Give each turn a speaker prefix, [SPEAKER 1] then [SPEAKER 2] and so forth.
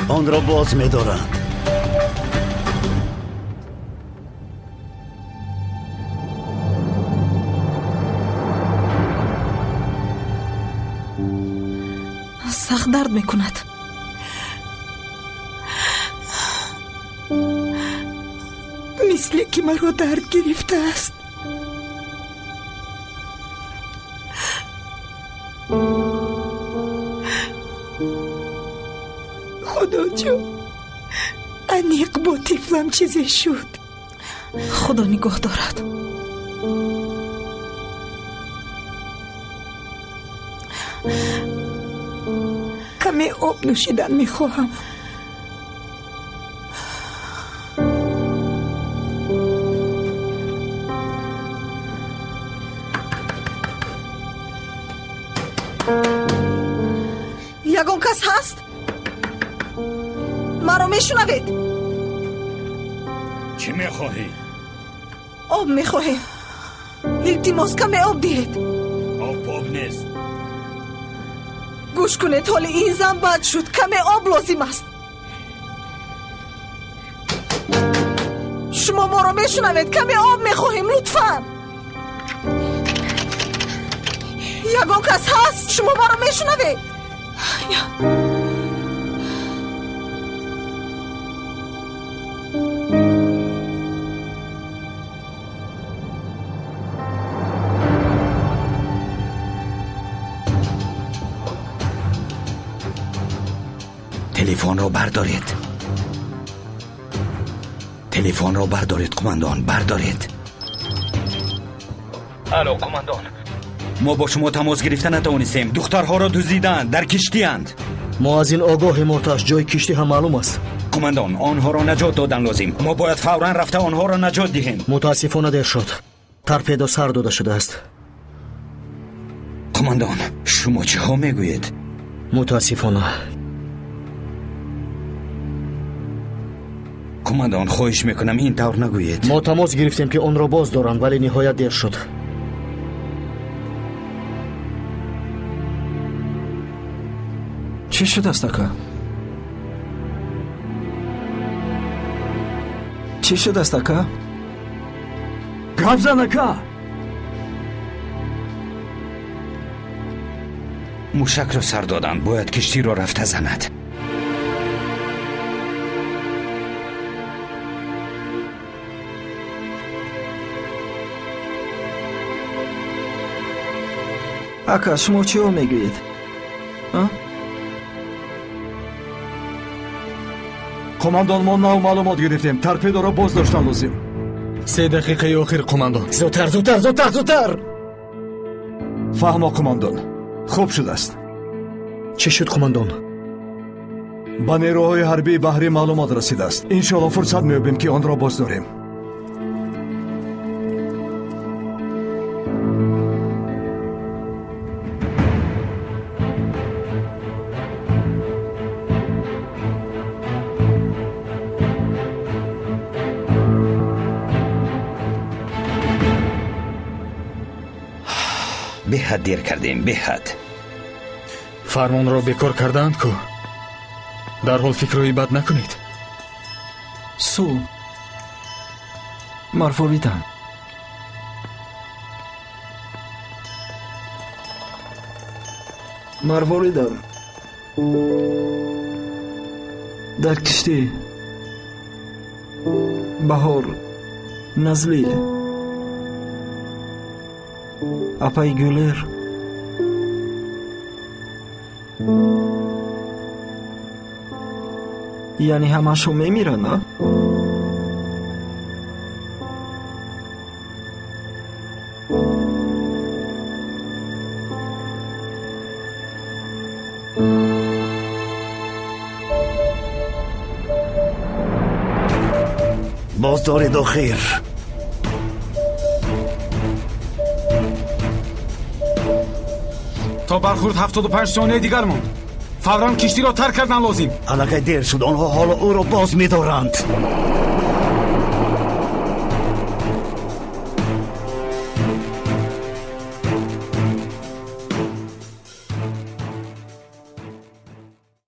[SPEAKER 1] آن را باز می‌دارند.
[SPEAKER 2] سخت درد میکند. مثل که مرا درد گرفته است. خدا جو، انیق با طفلم چیزی شد. خدا نگاه دارد. کمی آب نوشیدن میخواهم. یگان کس هست؟ مرا میشنوید؟
[SPEAKER 1] چی میخواهی؟
[SPEAKER 2] آب میخواهیم. التماس کمی آب دهید.
[SPEAKER 1] آب نیست.
[SPEAKER 2] گوش کنید، حال این زن بد شد. کمی آب لازم است. شما ما را میشنوید؟ کمی آب میخواهیم لطفاً. یگان کس هست؟ شما ما را میشنوید؟
[SPEAKER 1] تلفن را بردارید. تلفن را بردارید قماندان، بردارید. الو قماندان، ما با شما تماس گرفتن نتوانستیم. دخترها را دزدیدند، در کشتی اند.
[SPEAKER 3] ما از این آگاهیم آتش. جای کشتی هم معلوم است.
[SPEAKER 1] قماندان، آنها را نجات دادن لازم. ما باید فوراً رفته آنها را نجات دهیم.
[SPEAKER 3] متاسفانه دیر شد. تورپیدو سر داده شده است.
[SPEAKER 1] قماندان، شما چه ها میگویید؟
[SPEAKER 3] متاسفانه.
[SPEAKER 1] قماندان، خواهش میکنم این طور نگویید.
[SPEAKER 3] ما تماس گرفتیم که آن را باز دارند ولی نهایت دیر شد.
[SPEAKER 4] چی شد است اکا؟ چی شد است اکا؟
[SPEAKER 3] گفزن اکا.
[SPEAKER 1] موشک را سر دادند. باید کشتی را رفته زند.
[SPEAKER 4] اکا شما چی ها میگویید؟
[SPEAKER 5] قماندان، ما نو معلومات گرفتیم. تورپیدو را باز داشتن لازم.
[SPEAKER 6] 3 دقیقه آخر قماندان.
[SPEAKER 3] زودتر زودتر زودتر زودتر.
[SPEAKER 5] فهمو قماندان، خوب شده است.
[SPEAKER 3] چی شد قماندان؟
[SPEAKER 5] با نیروهای حربی بحری معلومات رسیده است. انشالله فرصت میابیم که آن را باز داریم.
[SPEAKER 1] به حد دیر کردیم، به حد.
[SPEAKER 6] فرمان را بیکار کردند کو. در حال فکر روی بد نکنید.
[SPEAKER 4] سو مرفوریدن. مرفوریدن در کشتی. بهار نزلیه اپای گولر. یعنی همشو میمیرن نه؟
[SPEAKER 1] باز دارید آخر.
[SPEAKER 6] تا برخورد 75 ثانیه دیگر موند. فوراً کشتی را ترک کردن لازم.
[SPEAKER 1] الان دیر شد. آنها حالا او را باز می‌دارند.